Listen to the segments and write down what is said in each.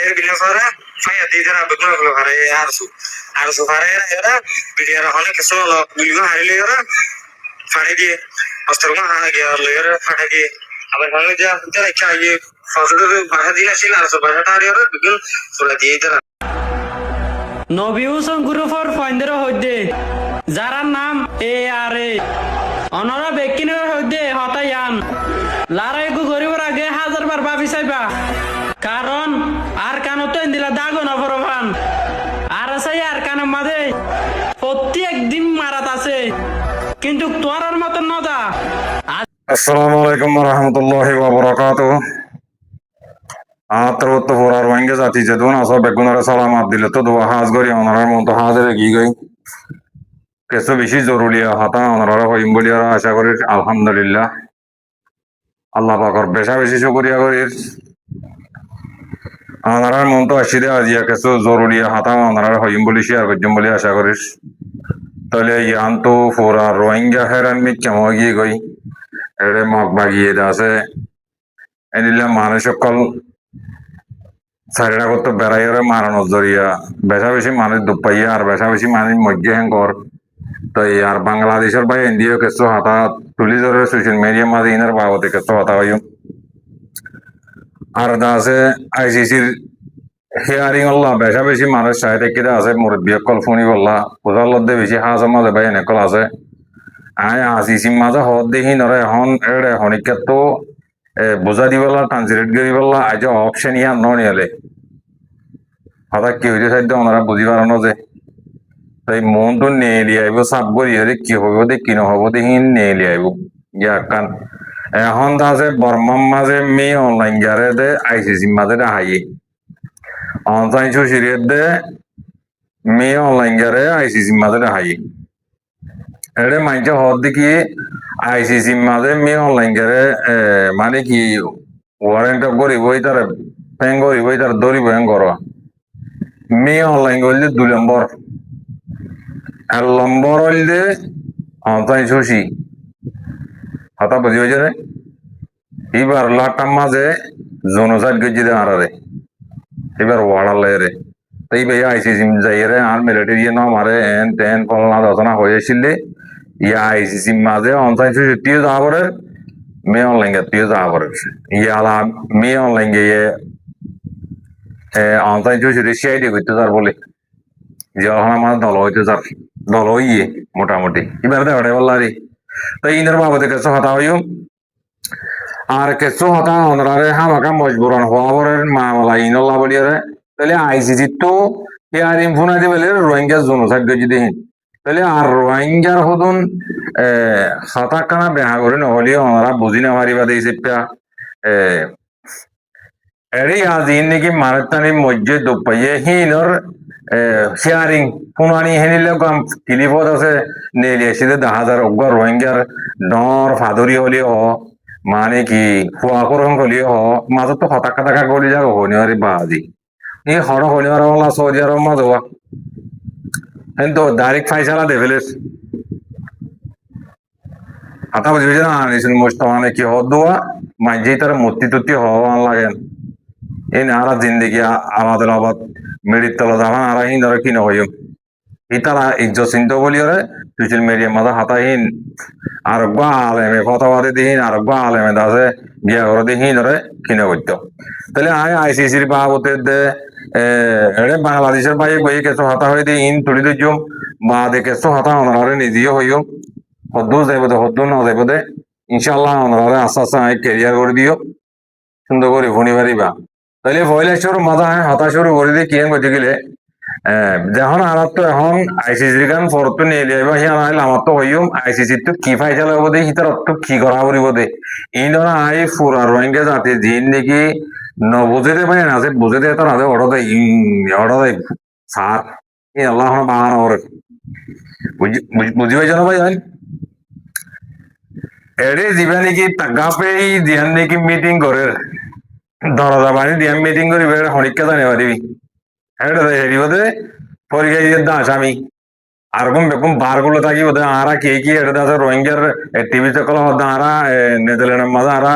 air bilang fara faya di dara begun lo fara arsu fara era bidiara hone keso lo bilu hari le era fara di astaruma ha gya lo era fara di abar hone ja dara kya ye fasada bahasa dia sila arsu bahasa tari era begun sola di dara নবীউসন গ্রুপর finder হইতে যার নাম ARA অনরা বেকিনের হইতে হতায়ান লারাইগু গরিবর আগে হাজারবার ভাবি চাইবা কারণ আর কানো তো ইন্দিলা দাগো নফরফান আর আছে আর কানের মাঝে প্রত্যেক দিন মারাত আছে কিন্তু তোর মতন নদা। আসসালামু আলাইকুম ওয়া রাহমাতুল্লাহি ওয়া বারাকাতুহু। আত্রত ফোরার ওয়াঙ্গে জাতি যেদুন আসো বেগুনারে সালামাত দিলে তো দোয়া হাজ গরি ওনার মন তো হাজরে কি গই কিছু বেশি জরুরি হাতা ওনারা হইম বলি আর আশা করি আলহামদুলিল্লাহ আল্লাহ পাকর বেশা বেশি শুকরিয়া করি ওনার মন তো আসিরে আজিয়া কিছু জরুরি হাতা ওনারা হইম বলি শেয়ার করজম বলি আশা করিস তাহলে ইয়ান তো ফোরার রোহিঙ্গা হেরান মি কেমন গিয়ে গই এড়ে মগ বাগিয়ে আছে এনিলা মানুষ সকল চারিটা করতে বেড়াইয়ারে মারানোর জরিয়া বেশা বেশি মানুষ দুপাইয়া আর বেশা বেশি মানুষ মজ্জে হেঙ্কর তো আর বাংলাদেশের ভাই ইন্ডিয়া কিছু হাতা তুলি ধরে সোশ্যাল মিডিয়ার মাঝে ইনার বাবদে কিছু হাতা হইম আর আছে ICCর হিয়ারিং আল্লাহ বেশা বেশি মানুষ সাহিত্য কিরা আছে মুরব্বী কল ফোনি বললা পূজার লদ্দে বেশি হাজের মাঝে ভাই এনেকল আছে ICC মাঝে হদ দেখি নরে এখন এড়ে হনিকে তো বোঝা দিবলা ট্রান্সলেট করি বললা আজ অপশন ইয়া নিলে হঠাৎ কি হইতে চাইতে ওনারা বুঝি পারানো যে তাই মন তো নিয়ে লিয়াইব সাপ করি হলে কি হইব দে কি নহব দেখি নিয়ে লিয়াইব ইয়া কান এখন আছে বর্মার মাঝে মে অনলাইন গারে দে ICC মাঝে হাইয়ে অনলাইন সুশিরিয়ে দে মে অনলাইন গারে ICC মাঝে হাইয়ে এড়ে মাইনছে হদ দেখি ICC মাঝে মে অনলাইন গারে মানে কি ওয়ারেন্ট করিব তার ফ্যাং করিব তার দৌড়িব হ্যাং কর মে অনলাইন করলে 2 নম্বর আর নম্বর হইলে অনলাইন সুশি হাতা বুঝি হয়েছে রে এবার লাটার মাঝে জনসাইড গেছি দে আরে এবার ওয়াড়ার রে তাই ভাই ICC যাই রে আর মিলিটারি ন মারে এন তেন ফলনা রচনা হয়েছিল ইয়া ICC মাঝে অনলাইন সুশি টিও যাওয়া পরে মে অনলাইন টিও যাওয়া পরে ইয়ালা মে অনলাইন গিয়ে অনলাইন সুশি সিআইডি করতে যার বলে যে আমার দল হইতে যার দল হইয়ে মোটামুটি এবার দেওয়ারে বললা রে তো ইনের বাবদে কিছু হতা হইম আর কিছু হতা অনরারে হামাকা মজবুরন হওয়া পরে মামলা ইনল্লা বলিয়ারে তাহলে ICC তো হিয়ারিং ফোনা দিবেলে রোহিঙ্গা জনসাইড গজি দিন তাহলে আর রোহিঙ্গার হদুন হতা কানা বেহা করে নহলে ওনারা বুঝি না পারিবা দিয়েছে এড়ি আজ ইন নাকি মানতানি মসজিদ দুপাইয়ে হিনর শেয়ারিং পুনানি হেনিলে গাম টিলিপদ আছে নেলি এসে 10,000 অগ্র রোহিঙ্গার ডর ফাদরি হলি হ মানে কি ফুয়া করং হলি হ মাজত তো হতাকা টাকা গলি যাক হনিয়ারি বাজি এই হড় হনিয়ার ওলা সৌদি আরব মাজবা কিন্তু ডাইরেক্ট ফাইসালা দেভেলেস হাতা বুঝবে না আনিসুল মুস্তামানে কি হদুয়া মাঝে তার মূর্তি তুতি হওয়া লাগেন এই নারা জিন্দগি আমাদের আবাদ মেডির তলা দামান আর হিন ধরে কিনে হইম ইতারা ইজ্জত চিন্তা বলিয়ারে সোশ্যাল মিডিয়ার মাঝে হাতাহীন আর আলেমে কথাবাদে দিহীন আর আলেমে দাসে বিয়া করে দিহীন ধরে কিনে করত তাহলে ICCর বাবতে দে এড়ে বাংলাদেশের বাইরে বই কেঁচো হাতা হয়ে দিয়ে ইন তুলি দিম বা দে কেঁচো হাতা অনারে নিজেও হইম হদ্দু যাইব দে হদ্দু না যাইব দে ইনশাল্লাহ অনারে আস্তে আস্তে ক্যারিয়ার করে দিও সুন্দর করে ভুনি পারিবা তাহলে ভয়লা শুরু মাথা হতা শুরু করে দিয়ে কি করতে গেলে যখন আর তো এখন ICCর গান ফরতো নিয়ে যাইব সি আমার তো হইম ICC তো কি ফাইজা লাগব দে সিতার তো কি করা করিব দে এই ধরা ফুরা রোহিঙ্গা জাতি যিন নাকি নবুঝেতে পাই না আছে বুঝেতে তো না অর্ডার দেয় সার এই আল্লাহ বাহানা ওর বুঝি পাইছ না ভাই এড়ে দিবা নাকি টাকা পেয়ে দিয়ান নাকি মিটিং করে দরজা বানি দিয়ান মিটিং করি হরিকা জানি পারিবি এটা হেরি বোধে পরীক্ষা দিয়ে দাস আমি আর বেকুম বার গুলো থাকি বোধ আরা কে কি এটা আছে রোহিঙ্গার টিভি চকল আরা নেদারল্যান্ডের মাঝে আরা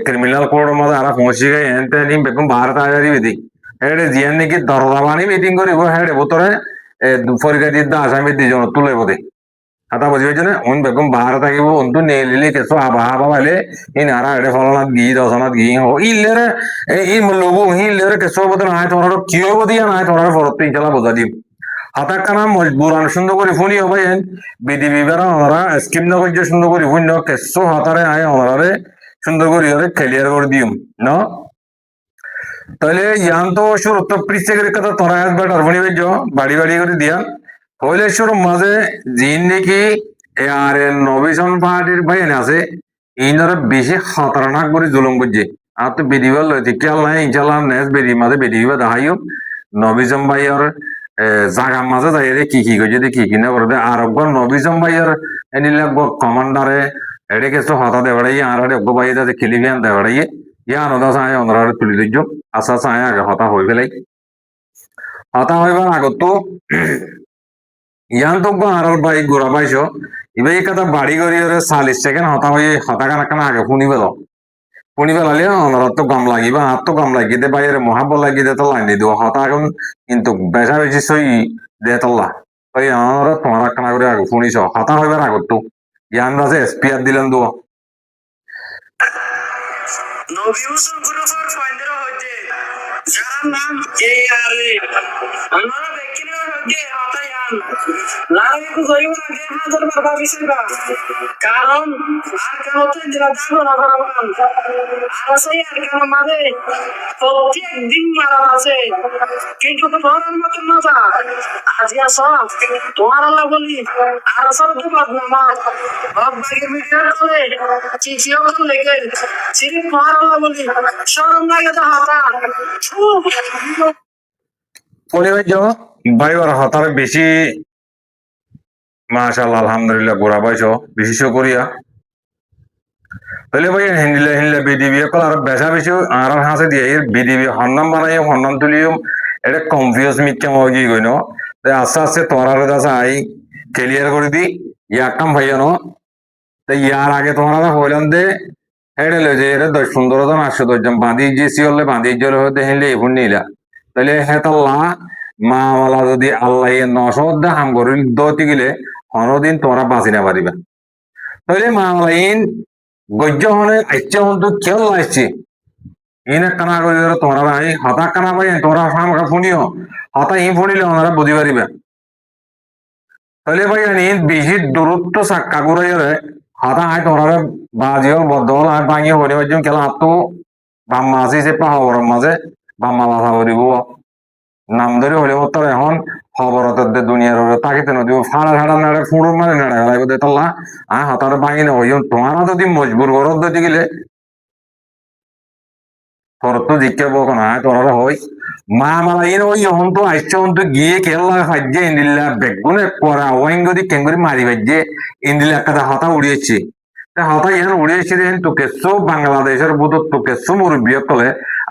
ক্রিমিনাল কোর্টের মাঝে আরা পৌঁছে গে এনতে বেকুম বার তাজারি বিধি হেডে জিয়ান নাকি দরজা বানি মিটিং করিব হেডে বোতরে পরীক্ষা দিয়ে আসামি দুজন তুলে বোধে হাতা বুঝি পাইছো না উন বেগম বাহার থাকিব উন্তু নেলিলে কেসো আবা আবা পাইলে ই নারা হেডে ফলনাথ গি দশনাথ গি ইলেরে ই লবু ইলেরে কেসো বোধ নাই তোমার কিয় বোধিয়া নাই তোমার ফরত ইনশাল্লাহ বোঝা দিম হাতা কানা মজবুরান সুন্দর করে ফুনি হবে বিডিবি বেড়া আমরা স্কিম না করছে সুন্দর করে ফুন কেসো হাতারে আয় আমরা সুন্দর করে ক্লিয়ার করে দিম না তাহলে ইয়ান তো শুরু তো প্রিসে করে কথা তোরা একবার টারবনি বেজো বাড়ি বাড়ি করে দিয়া হইলে শুরু মাঝে জিন নাকি আর নবিশন পার্টির ভাই আছে ইনারা বেশি খতরনাক করে জুলুম করছে আর তো বেদিবার লইতে খেয়াল নাই ইনশাল্লাহ নেস বেদি মাঝে বেদিবা দেখাইও নবিশন ভাই আর জাগার মাঝে যাই রে কি কি করছে কি কি না করে আর একবার নবিশন ভাই আর এনিলে কমান্ডারে এড়ে কিছু হতা দেবাড়াই আর অগ্য ভাই যাতে খেলিবিয়ান দেবাড়াই ইয়া নদা চাই অনরা তুলি দিচ্ছ আশা চাই আগে হতা হয়ে পেলাই হতা হইবার আগত তো ইয়ান তো আর বাই গোড়া পাইছ এবার এই কথা বাড়ি করি 40 সেকেন্ড হতা হয়ে হতা কানা আগে শুনি পেলালে অনরা তো গম লাগিবা আর তো গম লাগিয়ে বাইরে মহাবল লাগিয়ে দে তো লাইন দিব হতা এখন কিন্তু বেশা বেশি সই দে তল্লা তাই অনরা তোমার কানা করে আগে শুনিছ হতা হইবার আগত তো ইয়ান রাজে এসপিআর দিলেন দো নবীউসুল গ্রুপের ফাইন্ডার হইতে যার নাম এআরএ আমরা ব্যক্তির হইতে হতায়ান লারাইকু জয়ুর আগে হাজার বার ভাবিছিবা কারণ আর কাউকে দিলা দাও না ভগবান আর সেই আর কারণ মাঝে প্রত্যেক দিন মারা আছে কিন্তু তোমার মত না যা আজ আসো তোমার আল্লাহ বলি আর সব তো বদনামা বাপ ভাইয়ের মিটার করে চিঠিও তো লেগে সিরিফ তোমার আল্লাহ বলি শরম লাগে তো হাতা পরিবার বাইবার হতার বেশি মাশাআল্লাহ আলহামদুলিল্লাহ গোড়া পাইছ বেশি শুকরিয়া তাহলে ভাই হিন্দিলে হিন্দিলে বিডিবি কল আর বেশা বেশি আর হাসে দিয়ে এর বিডিবি হন্নাম বানাই হন্নাম তুলিও এটা কনফিউজ মিথ্যা মগি গইন আস্তে আস্তে তোমার দাসা আই ক্লিয়ার করে দি ইয়া কাম ভাইয়া ন তো ইয়ার আগে তোমার হইলাম দে হেডে লো যে এটা 10-15 জন 8-10 জন বাঁধি যে সিওলে বাঁধি জল হতে হিলে এখন নিলা তাহলে হেতাল্লা মা মালা যদি আল্লাহ 900 হাম করিল দতি গেলে অনদিন তোমরা বাঁচি না পারিবা তাহলে মা মালাইন গজ্য হনে আচ্ছা হন্তু খেয়াল আসছে ইন কানা করে তোমরা ভাই হতা কানা ভাই তোমরা আমাকে শুনিও হতা ই শুনিলে ওনারা বুঝি পারিবা তাহলে ভাই ইন বেশি দূরত্ব সাক্কা করে হতা আয় তোমরা বাজিও বদল আর ভাঙিয়ে হরে বাজিও খেলা হাত তো বাম্মা আছে সে পাহাড় মাঝে বাম্মা মাথা করিব নাম ধরে হলে তোর এখন খবরতের দুনিয়ার তাকিতে নদী ফাড়া ফাড়া নাড়ে ফুড়ুর মানে নাড়ে লাগবে দে তল্লা আয় হতার ভাঙি না হইও তোমারা যদি মজবুর করত দিতে গেলে তোর তো জিজ্ঞে বক না তোরা হই মা মালা ইন ওই হন তো আসছে হন তো গিয়ে খেলা খাইছে ইন্দিল্লা বেগুনে করা ওয়াইন যদি কেঙ্গুরি মারি ভাইছে ইন্দিল্লা একটা হতা উড়িয়েছে হতা ইয়ান উড়িয়েছে তো কেসো বাংলাদেশের বুধ তো কেসো মুরব্বী কলে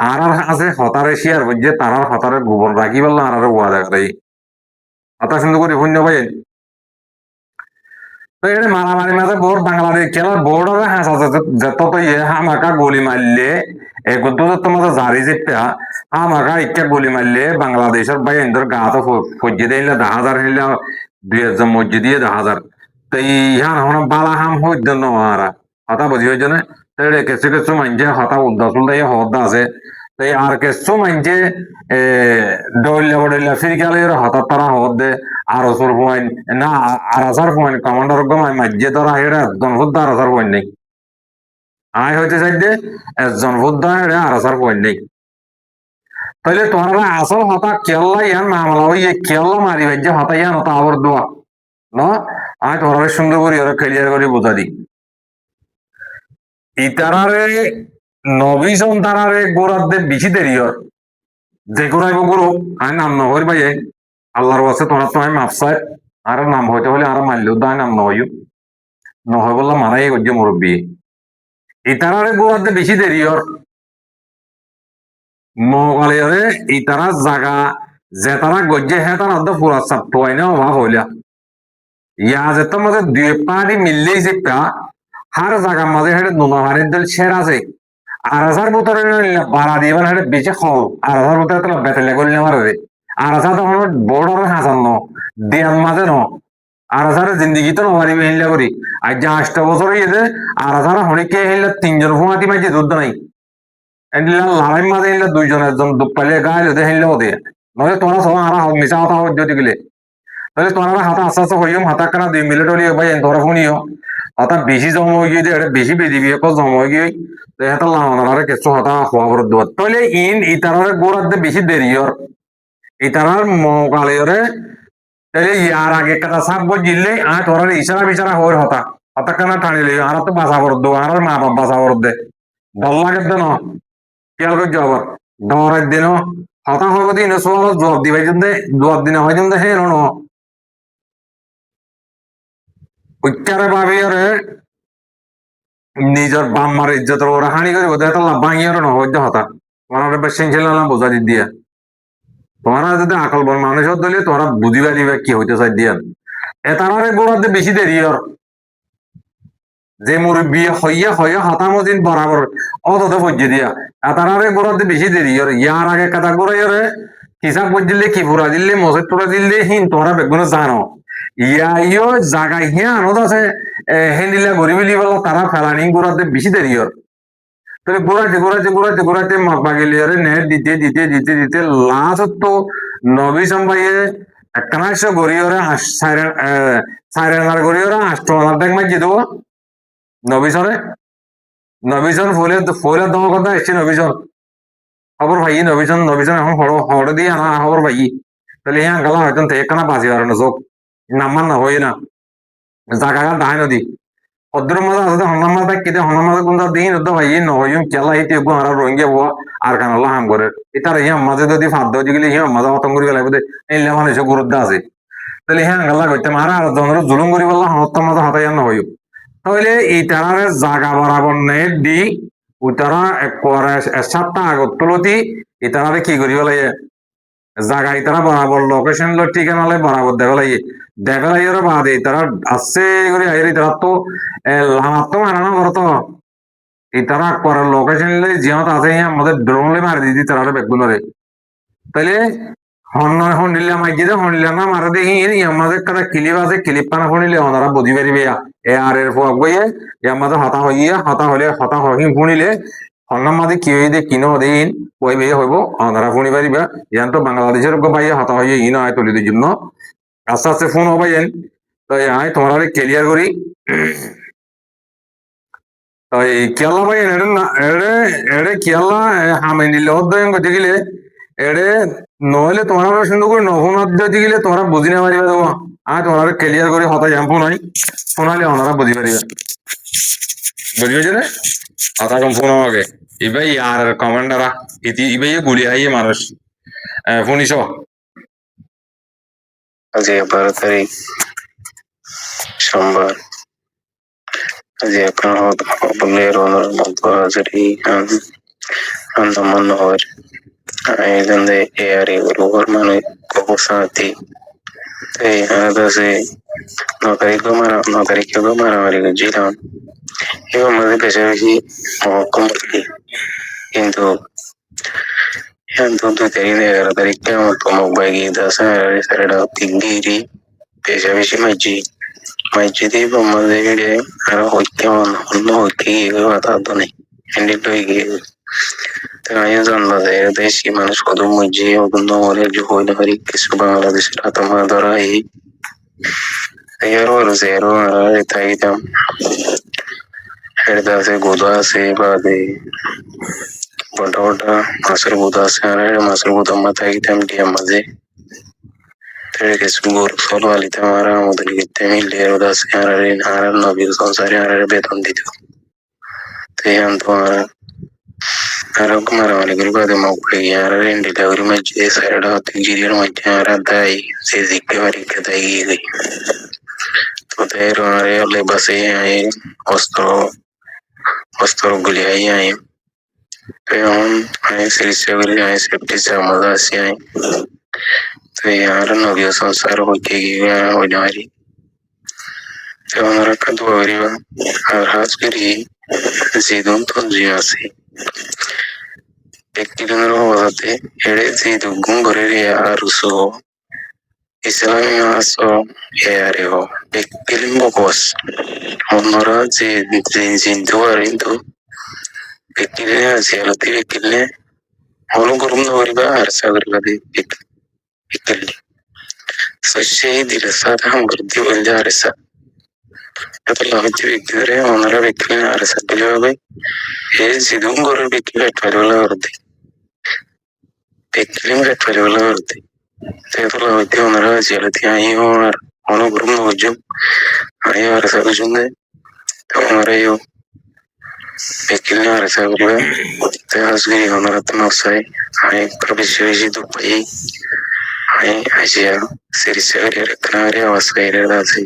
আর আছে হতারে শেয়ার করছে তারা হতারে গোবর রাখি বললাম আর ওয়া দেখাই হতা সুন্দর করে শূন্য ভাই তো এটা মারামারি মাঝে বোর্ড বাংলাদেশ খেলার বোর্ড হবে হাসা যত তো ইয়ে হামাকা গুলি মারলে এখন তো তোমাদের জারি যেটা হামাকা ইচ্ছা গুলি মারলে বাংলাদেশের ভাই এদের গা তো ফজ্জে দিলে 10,000 হইলে 2,000 মসজিদ দিয়ে 10,000 তো ইহান হন বালা হাম হইত নহারা হতা বুঝি হয়েছে না তাহলে কিছু কিছু মানছে হতা উদ্দাসুল দিয়ে হতা আছে তাই আর কিছু মানছে দৌড়লে বড়লে ফিরিকালে হঠাৎ তারা হত দে আর ওসর পয়েন্ট না আর আসার পয়েন্ট কমান্ডার গমায় মাঝে ধরা হেরা একজন ভুদ্দা আর আসার পয়েন্ট নেই আয় হইতে চাইতে একজন ভুদ্দা হেরা আর আসার পয়েন্ট নেই তাহলে তোমরা আসল হতা কেল্লা ইয়ান মামলা ওই কেল্লা মারি ভাইছে হতা ইয়ান হতা আবার দোয়া ন আয় তোমরা সুন্দর করি ওরা ক্লিয়ার করে বোঝা দি ইতারারে নবী সন্তানারে গোড়াতে বেশি দেরি হয় যে গোড়াইব গুরু আয় নাম নহর ভাই আল্লাহর কাছে তোমরা তো আমি মাফসায় আর নাম হইতে হলে আর মানলেও দায় নাম নহইও নহয় বললাম মারাই করছে মুরব্বী ইতারারে গোড়াতে বেশি দেরি হয় মগালিয়ারে ইতারা জাগা যে তারা গজ্জে হে তারা তো পুরা চাপ হয় না অভাব হইলা ইয়া যেত মাঝে 2 পাড়ি মিললেই যে হার জায়গার মাঝে হেঁটে নোনা ভারের দল শের আছে আরাসার ভিতরে বাড়া দিবার হারে বেশি খল আরাসার ভিতরে তো বেতলে করলে মারে আরাসা তখন বড় হাসান ন দিয়ান মাঝে ন আরাসার জিন্দিগি তো নমারি হিল্লা করি আর যে 8 বছর ইয়েতে আরাসার হনিকে হিল্লা 3 জন ফুয়াতি মাঝে যুদ্ধ নাই এন্ডিলা লড়াই মাঝে হিল্লা 2 জন একজন দুপালে গায়ে লতে হিল্লা ওদে নয় তোমরা সব আরা হোক মিশা কথা হোক যদি গেলে তাহলে তোমরা হাতা আস্তে আস্তে হইম হাতা কানা 2 মিনিট হলি ভাই তোরা শুনিও হাতা বেশি জমা হয়ে গিয়ে এটা বেশি বেদিবি এক জমা হয়ে গিয়ে এটা লাউনারে কিছু হাতা খোয়াবর দোয়া তাহলে ইতারারে গোড়াতে বেশি দেরি ওর ইতারার মকালেরে তাহলে ইয়ার আগে কথা সাপ জিললে আর তোর ইশারা বিশারা হওয়ার হতা হতা কেন টানিলে আর তো বাসা করে দো আর মা বাপ বাসা করে দে ডর লাগে দেন খেয়াল করে যাবার ডরের দিন হতা হবে দিন সোয়াল জবাব দিবে কিন্তু জবাব দিনে হয় কিন্তু হে ন উচ্চারে ভাবি আরে নিজের বাম্মার ইজ্জত ওরা হানি করে বোধ হয় ভাঙিয়ে ন হইতে হতা তোমার বেশি ছিল না বোঝা দিয়া তোমরা যদি আকল বল মানুষের দলে তোমরা বুঝিবা দিবা কি হইতে চাই দিয়া এতারে গোড়াতে বেশি দেরি ওর যে মুরব্বী হইয়া হইয়া হতামদিন বরাবর অতত পর্যে দিয়া এতারে গোড়াতে বেশি দেরি ওর ইয়ার আগে কথা গোড়াই ওরে হিসাব দিলে কি পুরা দিলে মসজিদ পুরা দিলে হিন তোমরা বেগুন জানো ইয়া ইয় জায়গা হিয়া আনত আছে হেন্দিলা গরিবি বলা তারা ফেলানি গোড়াতে বেশি দেরি ওর তাহলে গোড়াতে মাপা গেলে আরে নেট দিতে দিতে দিতে দিতে লাস্ট তো নবী সম্ভাইয়ে একখানা গড়িওরে সাইরেনার গড়িওরে 8 দেখ মাঝে দেবো নবীসরে নবীসন ফুলে তোমার কথা এসছে নবীসন খবর ভাই নবীসন এখন হড়ে দিয়ে আনা খবর ভাই তাহলে হ্যাঁ গেলাম হয়তো একখানা বাঁচি আর না চোখ নাম্বার না হই না জাগা দাহাই নদী অদ্র মাঝে আছে হন্নার মাঝে কেটে হন্নার মাঝে কোনটা দিন তো ভাই নহইম কেলা হিতে আর রোহিঙ্গা বুয়া আর কান আল্লাহ হাম করে এটার হিয়াম মাঝে যদি ফাঁদ দিয়ে গেলে হিয়াম মাঝে অতঙ্গ করে গেলে বোধ এলে মানুষ গুরুত্ব আছে তাহলে হ্যাঁ গেলা করতাম আর জনের জুলুম করি বললাম হত্যার মাঝে হাতাই না হইম তাহলে ইটারে জাগা বরাবর নেট দি উতারা একবারে 7টা আগত তুলতি ইতারে কি করিব লাগে জাগা ইতারা বরাবর লোকেশন লো ঠিকানা লাই বরাবর দেখা লাগে বাদে ইতারা আসছে করে আইরে ইতারা তো লামাত তো মারানো করতো ইতারা একবারে লোকেশন লাই জিয়ত আছে আমাদের ড্রোন লে মারি দিদি তারা বেগুনরে তাহলে হন্ডিলে মাইকে দে হন্ডিলে না মারা দেখি আমাদের কাটা ক্লিপ আছে ক্লিপ পানা শুনিলে ওনারা বুঝি পারিবে এ আর এর ফোক বইয়ে আমাদের হতা হইয়া হতা হলে হতা হহি শুনিলে হন্নার মাঝে কি হয়ে দে কিনো দিন কই বেয়ে হইব ওনারা শুনি পারিবা ইয়ান তো বাংলাদেশের পাইয়া হতা হইয়া ইন আয় তুলিদের জন্য আস্তে আস্তে ফোন হবাইন তো আয় তোমরা ক্লিয়ার করি তো এই কেলা ভাই এড়ে কেলা হামিনিলে অধ্যয়ন করতে গেলে এড়ে নহলে তোমার সুন্দর করে নফোন দিতে গেলে তোমরা বুঝি না পারিবা দেবো আর তোমরা ক্লিয়ার করে হতা জাম্পু নাই শোনালে ওনারা বুঝি পারিবা বুঝি পেয়েছে রে হতা কম ফোন আমাকে এবার আর কমান্ডারা এবার গুলি হাইয়ে মানুষ শুনিস আজকে 12 তারিখ সোমবার আজকে আপনার বললের মধ্যহাজারি andaman har ಇದೊಂದು ಯಾರಿ ಗೋರ್ಮನ್ ಕೋಸಾತಿ ಅದase notari ko maramari jiran এবং আমাদের বেশি মহকুম কিন্তু Yanto tutelina gara tarikta mok bagi dasa sarada tingiri pesa besi maji di pamade gede ara hokke on no hokke ge bata done endi to ge tayo janna de deshi manush kodu maji odno ore jo hoina hari kisu bangladesh atama dara ei zero ara taitam herda se goda se bade Bota masuk buta sekarang masuk buta mata kita dia masih terus kesungguh solo alita mara modal kita milir buta sekarang hari nabi sonsari hari beton itu tiang tuara hari kemarin hari kedua tu mau pergi hari ini delivery macam saya dah tinggi macam hari dai sezik hari kita ini tu terus hari lepas ini ostro guli ini Peon ay siriseguri ay septisa madasi ay to yaar nogyo sansar hoke giya hojari peon rakadu ariwa arhas giri zidun tonji asi ব্যক্তিজনের অবদাতে এড়ে যে দুগুণ করে আরুসো ইসলামী মাসো এয়ারেও ব্যক্তিলিম bucks অন্যরা যে জিন্তু আর কিন্তু ব্যক্তিলে জিয়ালতি ব্যক্তিলে অনুকরণ করিবা আর সাগরবাদী ব্যক্তিলে সেই দিলে সাথে হামগর্দি বললে আরেসা এতলা হচ্ছে ব্যক্তিদের ওনারা ব্যক্তিলে আরেসা বলে হবে এই জিদুম করে ব্যক্তিলে টয়লা করতে ব্যক্তিলে টয়লা করতে এতলা হচ্ছে ওনারা জিয়ালতি আইও আর অনুকরণ করছুম আইও আরেসা করছুম ওনারা ইও ব্যক্তিলে আরেসা করবে te asgari honorat masai ai professori do pai ai asia seri seri reknari awasai redasi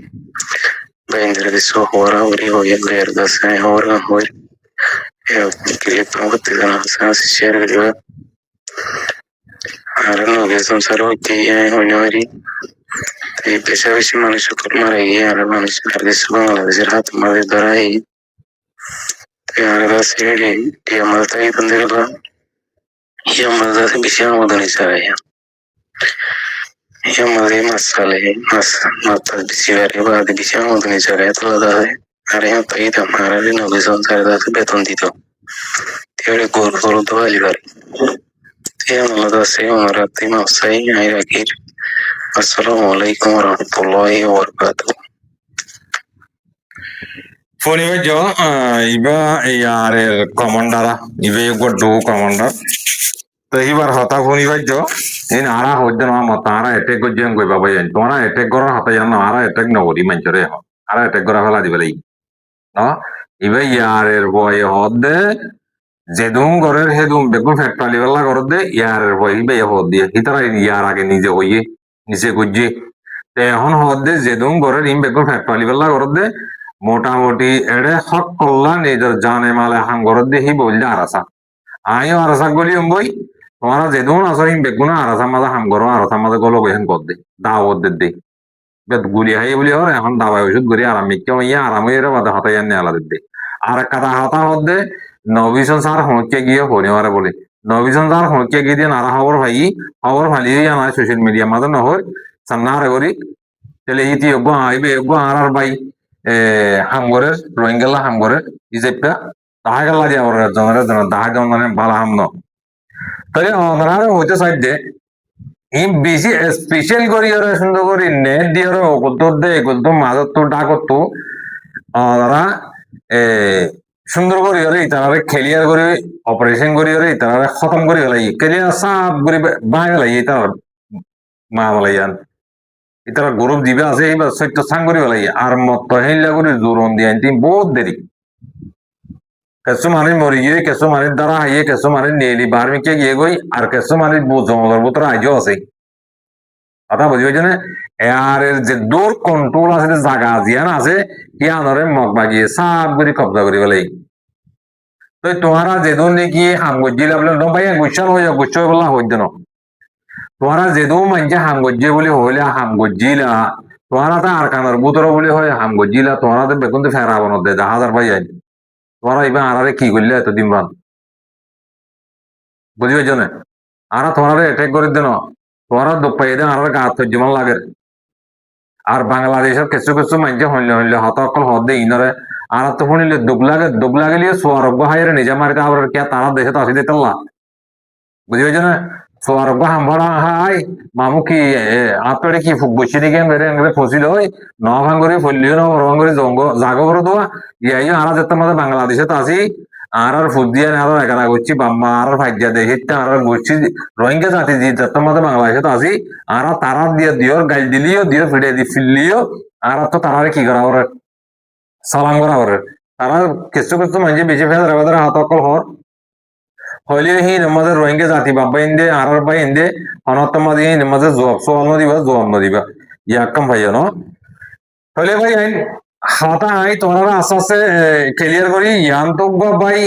bendere de so hora ori hoye lerda sai hora hoye kile promote dana sa share gariba arano ge samsaro ti ai honori te pesha beshi manush kurmare ge ar manush karde subangala de hat mare darai यार सेडी ये मलता ही बंदे का ये मलता से visa Madan इशारा है ये मले मसाले मस मत बिशिवारे बाद बिशा मदन इशारा है तो लगा है अरे यहाँ तो ये हमारा भी नौकरी संसार का से बेतन दी तो तेरे गोर गोर तो वाली बारी ये मलता से हमारा तीन अफसर आई रखी अस्सलामुअलैकुम वरहमतुल्लाहि वबरकातुहू ফোনি ভাই ইবা ইয়ারের কমান্ডারা ইবে গড্ডু কমান্ডার তো এইবার হতা ফোনি ভাই ইন আরা হইদ না মত আরা এটেক গজেন কই বাবা জান তোরা এটেক গর হাতে জান আরা এটেক নগরি মঞ্চরে আরা এটেক গরা ফেলা দিবে লাই না ইবে ইয়ারের বয় হদে যেদুম গরের হেদুম বেগুন ফ্যাক্টরি বেলা করদে ইয়ারের বয় ইবে হদ দিয়ে হিতারা ইয়ার আগে নিজে হইয়ে নিজে গজ্জে তে এখন হদে যেদুম গরের ইম বেগুন ফ্যাক্টরি বেলা করদে মোটামুটি এড়ে হক করলা নিজের জানে মালে হাম ঘরত দিয়ে হি বললে আরাসা আইও আরাসা গলি বই তোমারা যেদুন আসো হিম বেগুনা আরাসা মাঝে হাম ঘর আরাসা মাঝে গলো গেহেন কর দে দাওয়াত দে বেদ গুলি হাই বলি হর এখন দাবাই ওষুধ গড়ি আরাম মিক্কে ইয়া আরাম হইরে বাদে হতাই আনে আলা দে আর কাটা হতা হদে নবিসন সার হঁকে গিয়ে হরিমারে বলে নবিসন সার হঁকে গিয়ে দিয়ে নারা খবর ফালি না সোশ্যাল মিডিয়া মাঝে নহর সান্নারে করি তাহলে ইতি আইবে আর ভাই হামগরের রোহিঙ্গালা হামগরের ইজেপটা তাহাগালা দিয়া ওর জনের জন্য তাহাজন মানে বালা হাম ন তাই ওনারা হইতে সাইড ইম বেশি স্পেশাল করি ওরা সুন্দর করি নেট দিয়ে ওরা অকুত্তর দে একুত্তর মাজত তো ডাকত ওরা সুন্দর করি ওরে ইতারে খেলিয়ার করে অপারেশন করি ওরে ইতারে খতম করি গেলাই খেলিয়ার সাপ করে বাই গেলাই ইতার মা বলাইয়ান ইতারা গরম দিবে আছে এইবার সত্য সাং করি গেলাই আর মত হেলা করে জোরন দিয়ে আনতে বহুত দেরি কেসু মানে মরি গিয়ে কেসু মানে দ্বারা হাইয়ে কেসু মানে নেলি বার্মিকে গিয়ে গই আর কেসু মানে জঙ্গলের ভিতরে আজও আছে কথা বুঝি হয়েছে না আর যে দূর কন্ট্রোল আছে জায়গা জিয়ান আছে কি আনরে মগ বাগিয়ে সাপ করে কবজা করি গেলাই তো তোমারা যেদিন নাকি হাম গজিলা বলে ন ভাই গুচ্ছাল হয়ে গুচ্ছ বলা হইতে না তোমারা যেদু মানছে হাম গজ্জে বলে হইলে হাম গজ্জিলা তোমারা তো আর কানার বুতর বলে হয় হাম গজ্জিলা তোমারা তো বেগুন তো ফেরা বন দে 10,000 ভাই যাই তোমরা এবার আরারে কি করলে এত দিন বান বুঝি পাইছ না আর তোমরা অ্যাটাক করে দেন তোমরা দুপাই দেন আর গা তর্জমান লাগে আর বাংলাদেশের কিছু কিছু মানছে হইলে হতকল হদে ইনরে আর তো শুনিলে দুগ লাগলে সোয়ারজ্ঞ হাইরে নিজে মার্কে আবার কে তারা দেশে তো আসি দিতেল না বুঝি পাইছ না সোয়ারজ্ঞ হামভরা হাই মামু কি আপনারে কি বসে দিকে মেরে ফসিল হয় ন ভাঙ্গরি ফলিও না ভাঙ্গরি জাগো করে দেওয়া ইয়াই আর যেতে মাঝে বাংলাদেশে তো আসি আর ফুদিয়া আর একারা করছি বাম্মা আর ভাগ্যা দেখি আর করছি রোহিঙ্গা জাতি যেতে মাঝে বাংলাদেশে তো আসি আর তারা দিয়ে দিও গাইল দিলিও দিও ফিরে দি ফিরলিও আর তো তারা কি করা ওর সালাম করা ওর তারা কিছু কিছু মানুষ বেশি ফেলে হাত অকল হর হইলে হি নমাজে রোহিঙ্গা জাতি বাবা ইন্দে আর বাই ইন্দে অনতম দিয়ে নমাজে জবাব সোয়াল নদিবা ইয়াকাম ভাই ন হইলে ভাই হাতা আই তোমরা আস্তে আস্তে ক্লিয়ার করি ইয়ান তো ভাই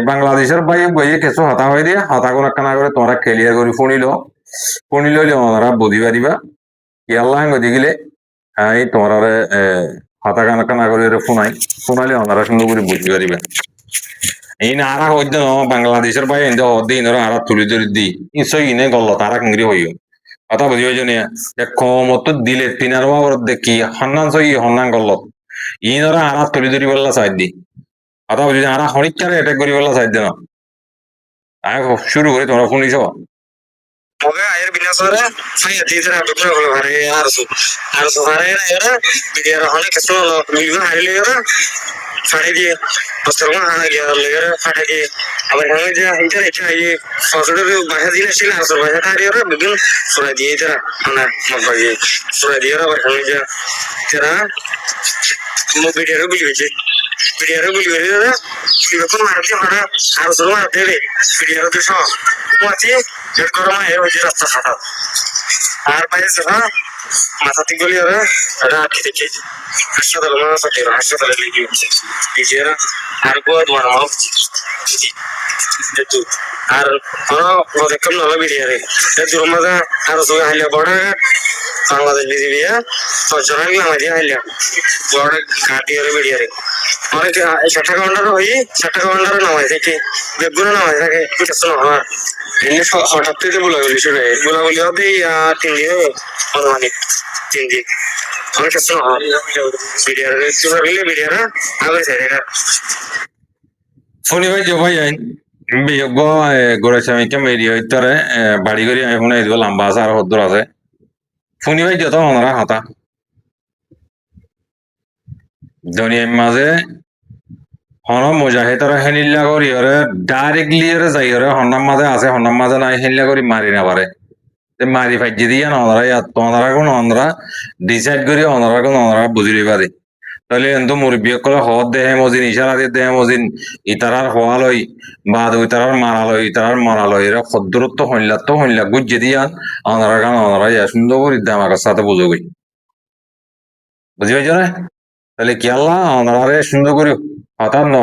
বাংলাদেশের ভাই বইয়ে কিছু হতা হয়ে দিয়ে হতা করে কানা করে তোমরা ক্লিয়ার করি শুনিল ওনারা বুঝি পারিবা ইয়াল্লাহ গদি গিলে আই তোমরা হতা কানা করে শুনাইলে ওনারা সুন্দর করে বুঝি পারিবা in ara hojda no Bangladesher bay inde hodde inora ara tuli dori di inso ine gollo tara kingri hoyo ata buঝিও জনে এক কমত দিলে তিনার ওর দেখি হন্নান সই হন্নান gollo ইনরা ara tuli dori বললা সাইড দি ata বুঝিও ara হরিচারে এটা করি বললা সাইড না আয় শুরু করে তোমরা শুনিছো Moga air binasara saya tidak ada kalau hari harus hari era biar orang kesel minggu hari era hari dia pasal mana hari era hari abar hari dia itu aja fasal itu bahasa dia sih harus bahasa hari era bikin surah dia itu mana mau bagi surah dia abar hari dia kira mau biar beli aja biar beli era beli pun marah dia mana harus marah deh biar itu so masih এর করমা এর ওই রাস্তা সাদা আর বাইরে যাবা মাথা থেকে গলি আর রাত থেকে হাসপাতাল মানে সাথে হাসপাতালে লিখে গেছে এই যে আর গো তোমার মাফ জি তো আর কোনো প্রজেক্ট নলা বিরিয়ারে এর দুরমাদা আর সব হাইলা বড় বাংলাদেশ বিরিয়া সজরা গিয়ে আমাদের হাইলা বড় কাটিয়ারে বিরিয়ারে অনেক 60 ঘন্টার হই 60 ঘন্টার নামাই থেকে বেগুন নামাই থাকে কিছু না হয় ini hঠাৎ থেকে বলাবলি শুরু হয় বলাবলি হবে 3 দিন অনুমানিক 3 দিন অনেক কিছু ভিডিওর চুরাইলে ভিডিওরা আগে সেটা ফোনি ভাই যে ভাই আইন বিয়োগ গোড়া স্বামীকে মেরি হইতারে বাড়ি করি আমি শুনে দিব লম্বা আছে আর হদ্দুর আছে ফোনি ভাই যত ওনারা হাতা দুনিয়ার মাঝে হন মুজাহিদরা হেনিল্লা করি ওরে ডাইরেক্টলি ওরে যাই ওরে হন্নার মাঝে আছে হন্নার মাঝে নাই হেনিল্লা করি মারি না পারে মারি ফাইজি দিয়া ওনারা ওনারা কোন ওনারা ডিসাইড করি ওনারা কোন ওনারা বুঝি পারে তাহলে এত মুরব্বী কলে হদ দেহে মজিন ইশারা দিয়ে দেহে মজিন ইতারার হওয়া লই বা ইতারার মারা লই এরা খদ্দূরত্ব হইলা গুজ্জে দিয়া ওনারা গান ওনারা সুন্দর করে আমার সাথে বুঝো গই বুঝি পাইছ না তাহলে কি আল্লাহ ওনারে সুন্দর করে হতা ন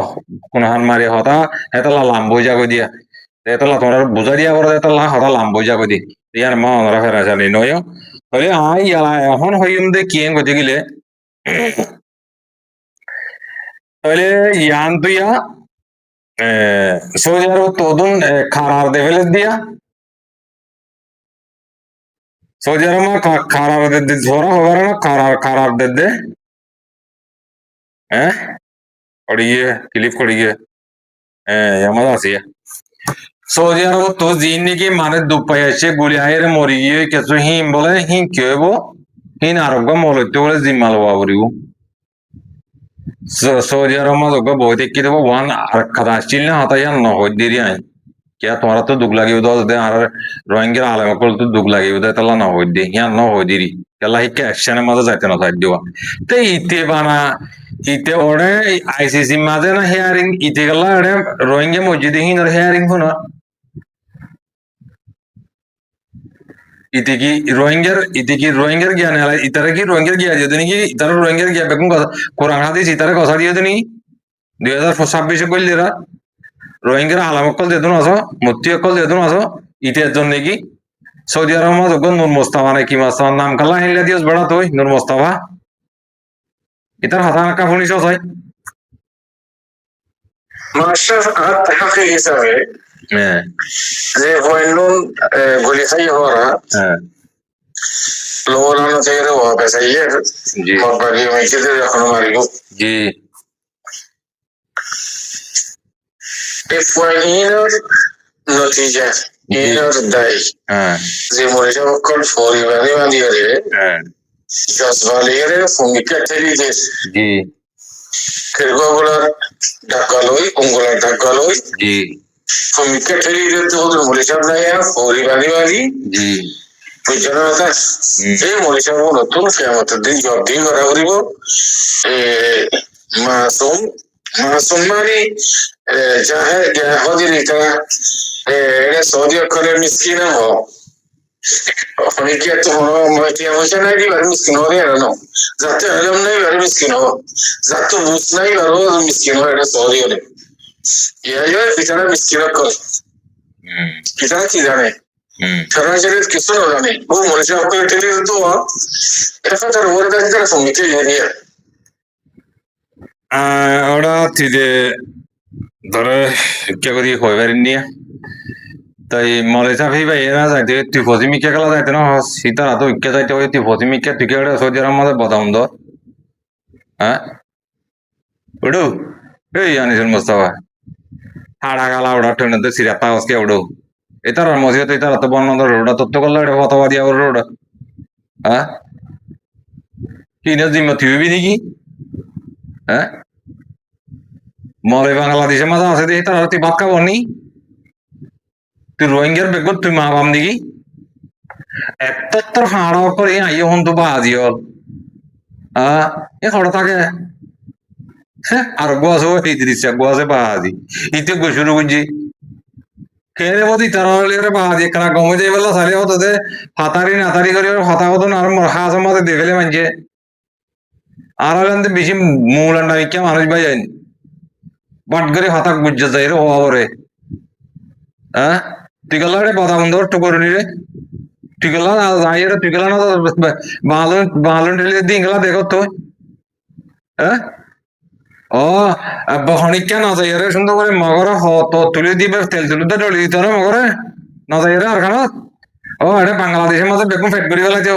কোন হান মারি হতা হেতলা লাম্বো যাগো দিয়া হেতলা তোমরা বুঝা দিয়া করে হেতলা হতা লাম্বো যাগো দি ইয়ার মা ওনারা ফেরা জানি নয় তাহলে আই এখন হইম দে কি গতি গিলে তাহলে ইয়ান তুইয়া সৌদি আরব তদুন খারার দেভেলের দিয়া সৌদি আরব খারার দে ঝোরা হবার না খারার দে হ্যাঁ করিয়ে ক্লিপ করিয়ে আমার আছে সৌদি আরব তো জিন নাকি মানে দুপাই আছে গুলি আয়ের মরি গিয়ে কিছু হিম বলে হিম কি হইব হিন আরব মলতে বলে জিম্মাল বাবরিব সৌদি আরব মাঝে বই দেখি দেবো ওয়ান আর খাতা আসছিল না হাতাই আর নহর দেরি আই क्या तुम्हारा तो दुख लगी उधर दे आर रोहिंग्या आलम को तो दुख लगी उधर तला ना हो दे या ना हो दिरी त्याला ही एक्शन मध्ये जाते ना साइड देवा ते इथे बाना इथे ओढे आयसीसी मध्ये ना हिअरिंग इथे गल्ला ओढे रोहिंग्या मस्जिद ही ना हिअरिंग होणार इथे की रोहिंग्या ज्ञान आला इतर की रोहिंग्या ज्ञान दियो नहीं की इतर रोहिंग्या ज्ञान बेकुन कुरान हादिस इतर कसा दियो नहीं 2026 কইল দেরা রোহিঙ্গার আলাম অকল দেদুন আছো মুক্তি অকল দেদুন আছো ইতিহাস জন্য কি সৌদি আরব মাঝে নূর মোস্তাফা নাকি মোস্তাফার নাম কাল্লা হেলিয়া দিওস বেড়া তুই নূর মোস্তাফা ইতার হাতা নাকা শুনিস হয় মাস্টার আর তাহাকে হিসাবে যে হইনুন গুলি খাই হওয়া লোলানো থেকে হওয়া পেছাইয়ে মগবাগি মেয়েছে এখনো মারিব জি Ifuaninor notija inor dai যে মরিচা বকল পরিবারে বাঁধিয়ে জস ভালিয়ে ফুমিকা ঠেলি দেশ জি কেরগোগুলার ঢাকালই উঙ্গুলার ঢাকালই জি ফুমিকা ঠেলি দিতে ওদের মরিচা নাই পরিবারে বাঁধি জি বুঝানোটা এই মরিচা নতুন কেমতের দিন জব দিয়ে করা করিব মাসুমানি যাহে হদিরিটা সৌদি করে মিসকিন হো অনেকে তো মহিলা হয়েছে নাই বারে মিসকিন হবে না যাতে আলম নাই বারে মিসকিন হো যাতে বুঝ নাই বারো মিসকিন হয় এটা সৌদি হলে ইয়ার পিছনে মিসকিন করে পিছনে কি জানে সারা শরীর কিছু না জানে ও মরিচা করে ঠেলে দিত এখন তার ওর কাছে তারা সঙ্গীতে দিয়ে ahora ti de ধরে কে করি হয়ে পারিনি তাই মলে চাপি ভাই এরা যাইতে তুই ফজিমিকে গেলা যাইতে না সীতারা তো ঐক্য যাইতে ওই তুই ফজিমিকে তুই কে সৌদি আরব মধ্যে বদাম দর হ্যাঁ উডু এই আনিসুল মুস্তাফা হাড়া গালা ওটা ট্রেনে সিরাতা আজকে উডু এটার মসজিদ এটার তো বর্ণ রোডা তত্ত্ব করলে এটা ফতোয়াদি আর রোডা হ্যাঁ কি না জিম্মা তুই হবি নাকি হ্যাঁ মলে বাংলাদেশের মাঝে আছে দেখি তারা তুই ভাত খাবো নি তুই রোহিঙ্গার বেগত তুই মা বাম নাকি এত তোর হাড় করে আইও হন তো বাজি হল এ হড় থাকে হ্যাঁ আর গোয়াছে এই দৃশ্য গোয়াছে বাজি ইতে গো শুরু করছি খেয়ে বদি তারা হলে বাজি কারা গমে যাই বললা সালে হতো দে হাতারি নাতারি করে হাতা হতো না আর হাস মাঝে দেখলে মানছে আর হলে বেশি মূল আন্ডা কে মানুষ ভাই যায়নি বাট করে হাতা গুজ্জা যায় রে হওয়া রে হ্যাঁ তুই গেল রে বাধা বন্ধ টুকুরি রে তুই গেল না যাই রে তুই গেল না বালন বালন ঠেলে দিন গেলা দেখো তো হ্যাঁ ও বহনিকা না যাই রে সুন্দর করে মগরে হত তুলে দিবে তেল তুলে তো ডলি দিতে না মগরে না যাই রে আর খানা ও এটা বাংলাদেশের মধ্যে বেগুন ফেট করি ফেলাইছে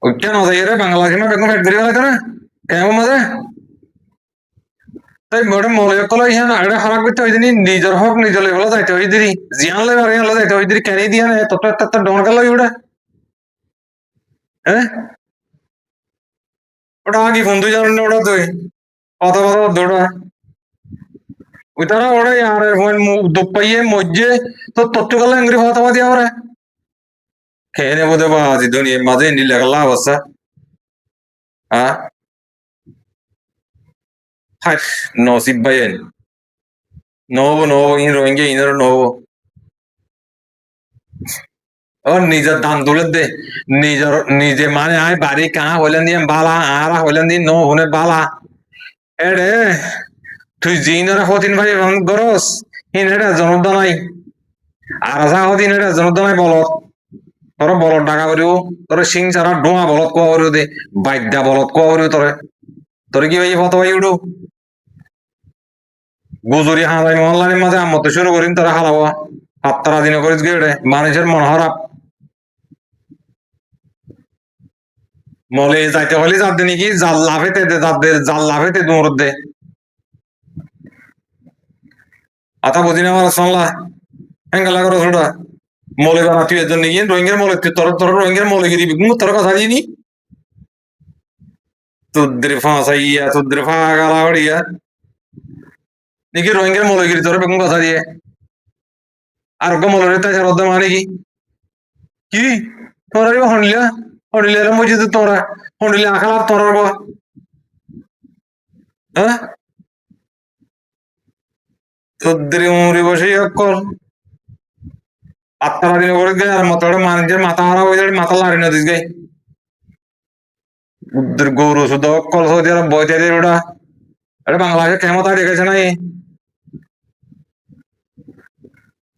ওইটা না যাই রে বাংলাদেশের মধ্যে বেগুন ফেট করি ফেলাইছে না কেমন মধ্যে তাই মোটে মলে কল ইহান এটা হারাক করতে হইছে নি নিজের হক নিজের লেভেলে যাইতে হই দিরি জিয়ান লেভেল আর ইয়ালে যাইতে হই দিরি কেন দিয়া না তত তত ডন গেল ইউডা হ্যাঁ ওটা আগে বন্ধু জানেন ওটা তুই কথা কথা দৌড়া ওই তারা ওটা আর ফোন দুপাইয়ে মজ্জে তো তত্ত্ব গেল ইংরি কথা দিয়া ওরে খেয়ে নেবো দেবা আজি দুনিয়া মাঝে নিলে গেল অবস্থা হ্যাঁ হাই নসিব ভাইয়েন নবো নবো ইন রোহিঙ্গা ইনার নবো ও নিজের ধান তুলে দে নিজের নিজে মানে আয় বাড়ি কাহা হইলেন দিয়ে বালা আরা হইলেন দিয়ে নো হুনে বালা এড়ে তুই জিনারা হতিন ভাই গরস হিন এটা জনতা নাই আর আসা হতিন এটা জনতা নাই বলত তোর বলত ডাকা করিও তোর সিং ছাড়া ডোয়া বলত কোয়া করিও দে বাইদ্যা বলত কোয়া করিও তোরে তোরে কি ভাই ফটো ভাই উঠো গুজরি হালাই মহল্লার মাঝে আমতে শুরু করিন তারা হালাওয়া হাত্তারা দিন করিস গেড়ে মানুষের মন খারাপ মলে যাইতে হলে যাতে নাকি জাল লাফেতে দে যাদের জাল লাফেতে দৌড় দে আতা বুঝি না আমার সাল্লাহ হ্যাঙ্গালা করো ছোটা মলে বানা তুই এজন নাকি রোহিঙ্গার মলে তুই তোর তোর রোহিঙ্গার মলে গিরি তোর কথা জানি তুদ্রে ফাঁসাইয়া তুদ্রে ফা গালা হড়িয়া নাকি রোহিঙ্গার মলে গিরি তোর বেগুন কথা দিয়ে আর মলের তাই সার মানে কি তোরা হনিলা হনিলে মজি তোরা হনিলে আখালা তোরা হ্যাঁ তোদের উমরি বসে কর আত্মারা দিন করে গে আর মতো মানুষের মাথা হারা হয়ে যাবে মাথা লাড়ি না দিস গে উদ্দের গৌর শুধু কল সৌদি আরব বইতে দিয়ে ওটা এটা বাংলাদেশের ক্ষমতা রেখেছে নাই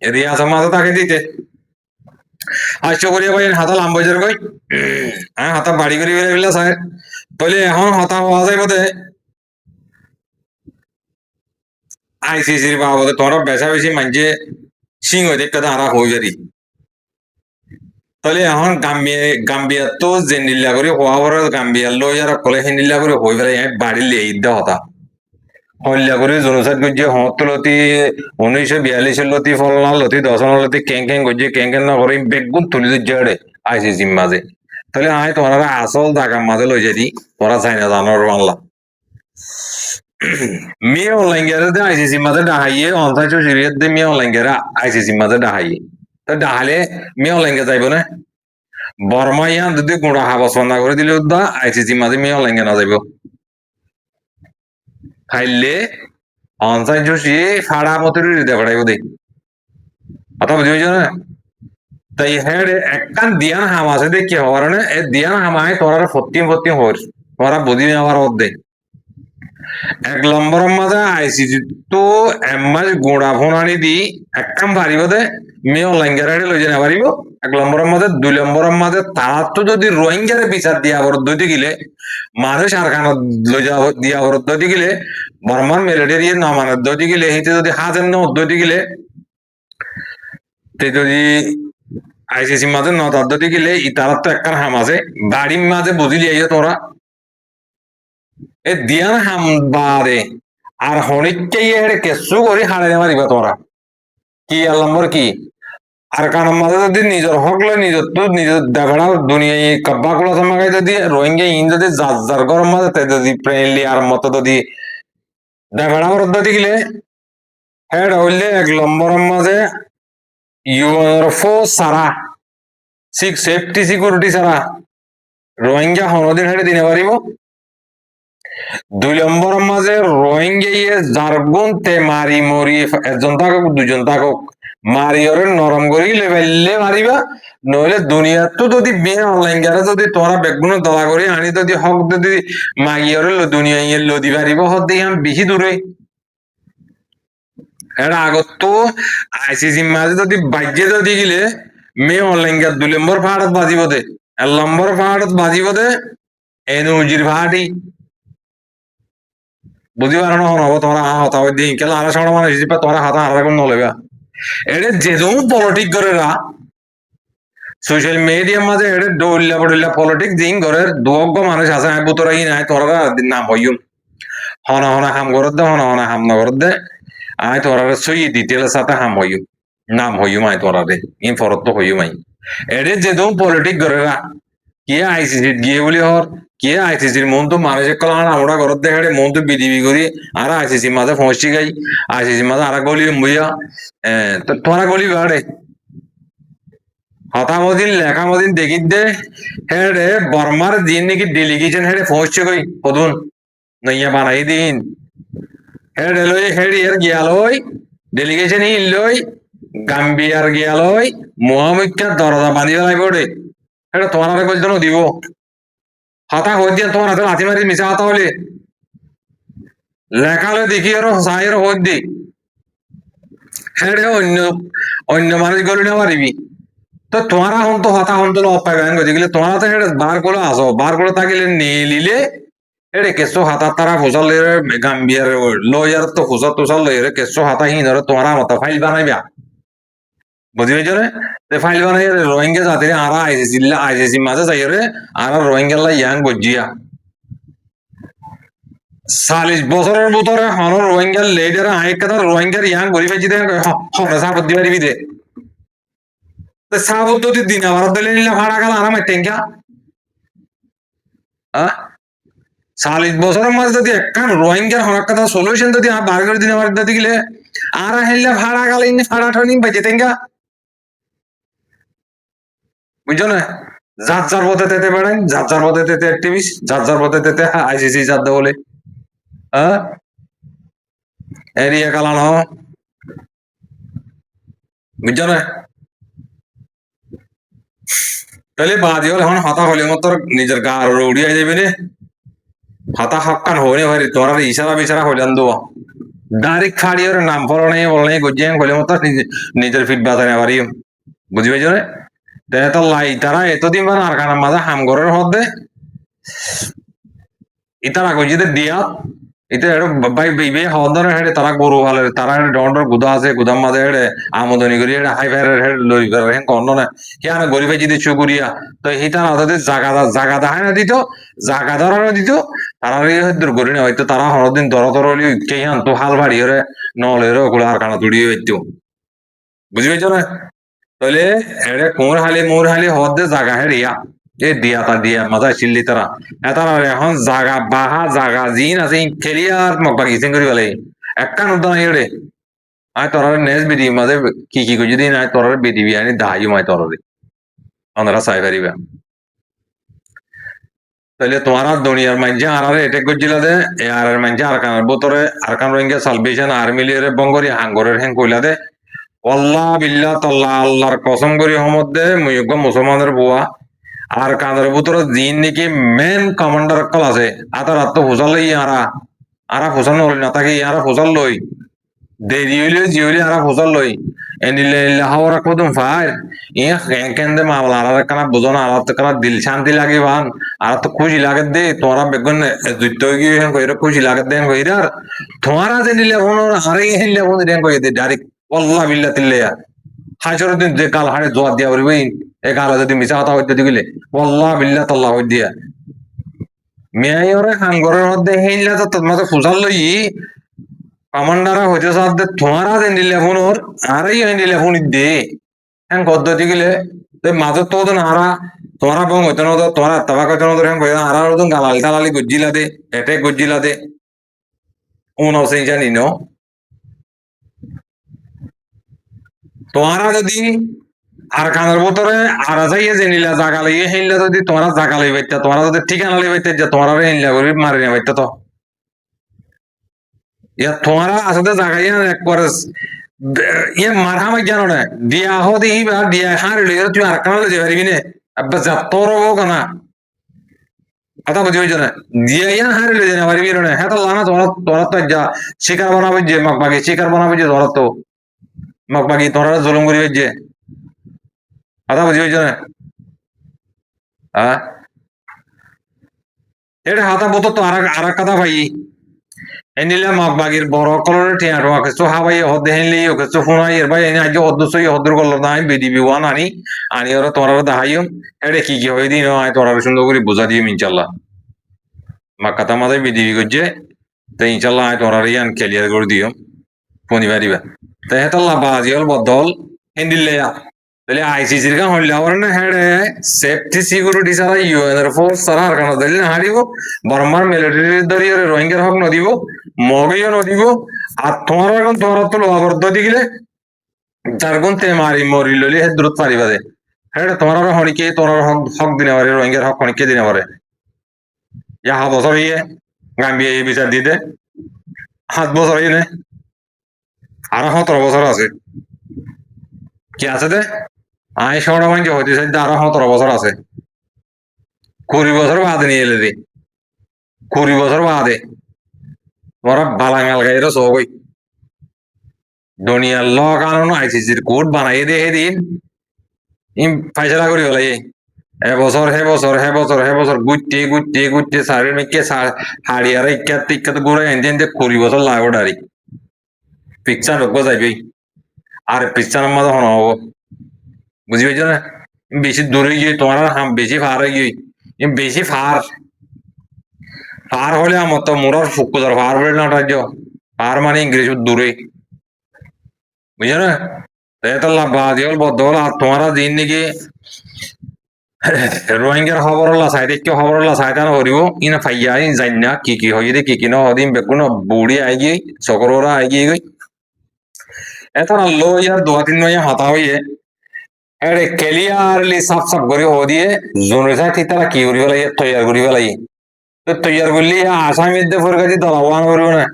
এদিকে আসাম মাথা তাকে দিতে আশা করি ভাই হাতা লাম্বজের কই হ্যাঁ হাতা বাড়ি করে বেলে সাহেব তাহলে এখন হাতা হওয়া যায় বোধে আইসিসির বাবদে তোমরা বেশা বেশি মানছে সিং হয়ে দেখতে হারা হয়ে যারি তাহলে এখন গাম্বিয়া তো যে নীলা করে হওয়া বড় গাম্বিয়ার লই আর কলে সে নীলা করে হয়ে ফেলে বাড়ি লিয়ে ঈদ হতা হল্লা করে জনসাদ গজ্জে হতলতি 1942 লতি ফলনা লতি 10 লতি কেং কেং গজ্জে কেং কেং না করে বেগুন তুলি জড়ে আইসিসির মাঝে তাহলে আয় তোমরা আসল জায়গার মাঝে লই যাই তোরা চাই না জানোর বাংলা মেয়ে অনলাইন গেলে আইসিসির মাঝে ডাহাইয়ে অনসাইড সিরিয়াস দিয়ে মেয়ে অনলাইন গেলে আইসিসির মাঝে ডাহাইয়ে তো ডাহালে মেয়ে অনলাইন গে যাইব না বর্মা ইয়ান যদি গুঁড়া হাবাস বন্ধা করে দিলে দা আইসিসির মাঝে মেয়ে অনলাইন না যাইব খাইলে অনসাইড জোশি ফাড়া মতো হৃদয় ফাড়াইব দে অথবা বুঝি না তাই হেড একখান দিয়ান হাম আছে দে কি হওয়ার না এ দিয়ান হামায় তোরা ফত্তিম হর তোরা বুঝি নেওয়ার অর্ধে 1 নম্বরের মাঝে আইসিসি তো এমাস গোড়া ফোনানি দি একখান পারিব দে মেয়ে অনলাইন গেরাড়ে লই না পারিব এক নম্বরের মাঝে, দুই নম্বরের মাঝে তারা তো যদি রোহিঙ্গারে বিচার দিয়া অবরোধ দিতে গেলে মানুষ আর কান দিয়া অবরোধ দিতে গেলে বর্মার মিলিটারি নমানত দিতে গেলে হিতে যদি হাজার দিতে গেলে তে যদি আইসিসি মাঝে নতার দিতে গেলে ইতারার তো একখান হাম আছে বাড়ির মাঝে বুঝিলি এই তোরা এ দিয়ান হাম বাদে আর হনিককে ইয়ে কেসু করে হাড়ে মারিবা তোরা কি আল্লাহর কি আর কারণ মাঝে যদি নিজের হক লয় নিজের তো নিজের দেখাড়া দুনিয়া কাব্বা গুলা তোমাকে যদি রোহিঙ্গা ইন যদি যার গরম মাঝে যদি ফ্রেন্ডলি আর মতো যদি দেখাড়া বরদ্দ দিলে হেড হইলে এক নম্বরের মাঝে ইউরোফো সারা সেফটি সিকিউরিটি সারা রোহিঙ্গা হনদিন হেঁটে দিনে পারিব দুই নম্বরের মাঝে রোহিঙ্গা ইয়ে জারগুন তে মারি মরি একজন থাকুক দুজন থাকুক মারিয়রে নরম করি লেভেলে মারিবা নইলে দুনিয়ার তো যদি বিয়ে অনলাইন গেলে যদি তোরা বেগুনো দলা করে আনি যদি হক যদি মাগিয়রে দুনিয়া ইয়ে লদি পারিব হক দিয়ে বেশি দূরে এটা আগত তো আইসিসি মাঝে যদি বাজ্যে যদি গেলে মেয়ে অনলাইন গেল 2 নম্বর ভাড়াত বাজিব দে 1 নম্বর ভাড়াত বাজিব দে এনুজির ভাড়াটি বুঝি পারো হব তোরা হতা হই দিন কেলা আরা সড় মানুষ হিসেবে তোরা হাতা হারা কোন নলেবা এটা যেদম পলিটিক করে রা সোশ্যাল মিডিয়ার মাঝে এটা ডলিলা বড়িলা পলিটিক দিন ঘরের দুগ্গ মানুষ আছে আমি বুতরাই নাই তোরা নাম হইম হনা হনা হাম করত দে হনা হনা হাম না করত দে আই তোরা সই ডিটেলস সাথে হাম হইম নাম হইম আই তোরা রে ইন ফরত তো হইম আই এটা যেদম পলিটিক করে রা কে আইসিসি গিয়ে বলি হর কে আইসিসির মন তো মানুষের কলান আমরা ঘর দেখাড়ে মন তো বিডিবি করি আর আইসিসি মাঝে পৌঁছি গাই আইসিসি মাঝে আর গলি মুইয়া তোরা গলি বাড়ে হতামদিন লেখামদিন দেখি দে হেড়ে বর্মার দিন নাকি ডেলিগেশন হেড়ে পৌঁছে গই কদুন নইয়া বানাই দিন হেড়ে লই হেড়ি এর গিয়ালই ডেলিগেশন ই লই গাম্বিয়ার গিয়ালই মহামুখ্যার দরজা বাঁধিয়ে লাগবে ওরে এটা তোমার জন্য দিব হতা হয়ে দিয়ে তোমার হাতে লাথি মারি মিশা হতা হলে লেখালে দেখি আরো সাহের হয়ে দি হেড়ে অন্য অন্য মানুষ গলি না পারিবি তো তোমার হন তো হতা হন তো অপায় ব্যাং গেলে তোমার তো হেড়ে বার করে আসো বার করে থাকিলে নিয়ে নিলে এড়ে কেসো হাতা তারা ফুসাল গাম্বিয়ার লয়ার তো ফুসাল তুসাল লইরে কেসো হাতা হিন তোমার মতো ফাইল বানাইবা বুঝি পাইছ রে ফাইল বানাই রোহিঙ্গা জাতির আরা আইসিসি মাঝে যাই রে আর রোহিঙ্গা ইয়াং গজিয়া 40 বছরের ভিতরে হন রোহিঙ্গার লেডার আই কথা রোহিঙ্গার ইয়াং গরি পাইছি দে হনে সাবত দিবারি দে তো সাবত যদি দিন আবার দিলে নিলা ভাড়া গেল আরামে টেঙ্কা 40 বছরের মাঝে যদি একখান রোহিঙ্গার হনার কথা সলিউশন যদি বার করে দিন আবার দিতে গেলে আর হেললে ভাড়া গেল ভাড়া ঠনি পাইছে টেঙ্কা বুঝছো না যার পথে তেতে বেড়াই যার পথে তেতে অ্যাক্টিভিস্ট যার পথে তেতে আইসিসি যাদ্দা বলে এরিয়া কালান বুঝছো না তাহলে বাদি হলে এখন হতা হলে মতো নিজের গা উড়িয়ে যাবে রে হতা হকান হয়ে ভারি তোরা ইশারা বিশারা হইলাম দেওয়া ডাইরেক্ট ফাড়ি ওর নাম ফলো নেই বল নেই গজিয়ে হলে মতো নিজের ফিট বাজারে আবারই বুঝি পাইছো রে তো লাই তারা এতদিন বার আর কারণ মাঝে হামগরের হদে ইতারা গজিতে দিয়া এটা ভাই বেবে হদরে হেডে তারা গরু ভালো তারা ডন্ডর গুদা আছে গুদাম মাঝে হেডে আমদানি করি হেডে হাই ফায়ার হেড লই করে হেন কন্ন না কেন গরিব যদি চুকুরিয়া তো হিতা না তাদের জাগা দাহাই না দিত জাগা ধরানো দিত তারা দুর্গরি না হয়তো তারা হরদিন দর হলি কে হান তো হাল বাড়ি হরে নলের ওগুলো আর কানা তুড়িয়ে হইত বুঝি পাইছো না তাহলে হেডে মোর হালি হদে জাগা হেরিয়া এ দিয়া তা দিয়া মজা চিল্লি তারা এতারা এখন জাগা বাহা জাগা জিন আছে খেলিয়ার মক বাগিছেন করি বলে একখান উদ্যান এড়ে আয় তোরার নেস বিধি মাঝে কি যদি নাই তোরার বিধিবি আনি দাহাই মায় তোরে আমরা চাই পারিবা তাহলে তোমার দুনিয়ার মানছে আর এটেক করছিল দে এ আর মানছে আর কানের বোতরে আর কান রোহিঙ্গা সালভেশন আর্মি লিয়ারে বঙ্গরি হাঙ্গরের হ্যাং কইলা দে আল্লাহ বিল্লাহ তাল্লাহ আল্লাহর কসম করি হমদে মুয়ুগ মুসলমানের বুয়া আর কাঁদের ভিতরে দিন নাকি মেন কমান্ডার কল আছে আতার আত্ম ফুসাল লই আরা ফুসাল নল না তাকে ইয়ারা ফুসাল লই দেরি হইলে জিওলি আর ফসল লই এনিলে হাওরা কদম ফার ই কেন্দে মামলা আর কানা বুঝন আর তো কানা দিল শান্তি লাগে বান আর তো খুশি লাগে দে তোরা বেগুন দুইত গিয়ে কইরা খুশি লাগে দেন কইরা তোরা যে নিলে হন আরে হিলে হন দেন কই দে ডাইরেক্ট আল্লাহ বিল্লাহ তিল্লায়া হাজার দিন যে কাল হাড়ে জোয়ার দিয়া বলবি এ কাল যদি মিছা কথা হইতে দিলে আল্লাহ বিল্লাহ তাল্লাহ হই দিয়া মেয়রে হাঙ্গরের মধ্যে হিলে তো তোমাকে ফুসাল লই কমান্ডারা হইতে সাথে তোমারা যে নিলে ফোন ওর আরই নিলে ফোন দে হ্যাঁ পদ্ধতি গেলে মাঝে তো আরা তোমরা বং হইতে না তোমরা তাবাক হইতে না হ্যাঁ কইরা আরা ওদন গালালি টালালি গজ্জিলা দে এটে গজ্জিলা দে উন অসে জানি নো তোমরা যদি আর কানের ভিতরে আর যাইয়ে যে নিলা জাগা লইয়ে হেইলা যদি তোমরা জাগা লই বাইতা তোমরা যদি ঠিকানা লই বাইতে যে তোমরা হেইলা করি মারি না বাইতা তো ইয়া তোমরা আসলে জাগাইয়া একবারে ইয়ে মারহামা জানো না দিয়া হতে বা দিয়া হার লইয়া তুই আর কানা লই পারবি না আব্বা যা তোর কেনা কথা বুঝি হইছ না দিয়া ইয়া হার লই না পারবি না হ্যাঁ তো লানা তোরা তোরা তো যা শিকার বানাবে যে মকবাগি শিকার বানাবে যে তোরা তো মকবাগি তোরা জুলুম করিবে যে কথা বুঝি হইছ না হ্যাঁ এটা হাতা বতো তো আর কথা ভাই এনিলে মগবাগির বড় কলরে টিয়াটো কিছু হাবাই হদে হেনলি কিছু ফুনাই এর ভাই এনে আজ হদ্দসই হদ্দর করলো না আমি বিডিবি ওয়ান আনি আনি ওরা তোরা দেখাইও এটা কি কি হয়ে দিন হয় তোরা সুন্দর করে বোঝা দিও ইনশাল্লাহ মাকাতা মাঝে বিডিবি করছে তো ইনশাল্লাহ আয় তোরা ইয়ান ক্লিয়ার করে দিও ফোনি পারিবা তাই হেতাল্লাহ বাজি হল বদল হেন্দিলে তাহলে আইসিসির কাম হইলে আমার না হেডে সেফটি সিকিউরিটি ছাড়া ইউএন এর ফোর্স ছাড়া আর কেন দিলে না হারিব বর্মার মিলিটারি দরিয়ে রোহিঙ্গার হক নদিব মগইও নদিব আর তোমার এখন তোমার তো লোহাবদ্ধ দিলে যার গুণ তে মারি মরি ললি হে দ্রুত পারিবা দে হেডে তোমার হনিকে তোমার হক হক দিনে পারে রোহিঙ্গার হক হনিকে দিনে পারে ইয়া বছর ইয়ে গাম্বিয়া এই বিচার দিতে 7 বছর ইয়ে আর 17 বছর আছে কি আছে দে আই সৌরা মাঞ্জ হইতে চাইতে আরো 17 বছর আছে 20 বছর বাদে নিয়ে এলে 20 বছর বাদে ওরা বালাঙ্গাল গাইরা সবই দুনিয়ার ল কানুন আইসিসির কোড বানাই দিয়ে দিন ইম ফাইসলা করি হলাই এবছর হে বছর হে বছর হে বছর গুটতে গুটতে গুটতে সারে মেকে হাড়িয়ারা ইক্কাত ইক্কাত ঘুরে এনতে এনতে 20 বছর লাগো ডারি পিকচার ঢুকবো যাইবি আর পিকচার মাঝে হন হবো বুঝি পাইছ না বেশি দূরে গিয়ে তোমার বেশি ফার গিয়ে বেশি ফার ফার হলে আমার তো মোরার ফুকুদার ফার বলে না রাজ্য ফার মানে ইংরেজ দূরে বুঝছো না তাই বাজি হল বদল আর তোমারা দিন নাকি রোহিঙ্গার খবর হল্লা সাইডে কেউ খবর হল্লা সাইডান হরিব ইনা ফাইয়া ইন জানি না কি কি হয়ে কি কি না হদিন বেগুন বুড়ি আই গিয়ে চকররা আই গিয়ে গই এটা লো ইয়ার 2-3 নয়া হাতা হইয়ে এড়ে ক্লিয়ারলি সাফ সাফ করে ও দিয়ে জোনে সাথে তারা কি করি ফেলাই তৈয়ার করি ফেলাই তো তৈয়ার করলি আসামিদের ফরকাজি দলাওয়ান করিব না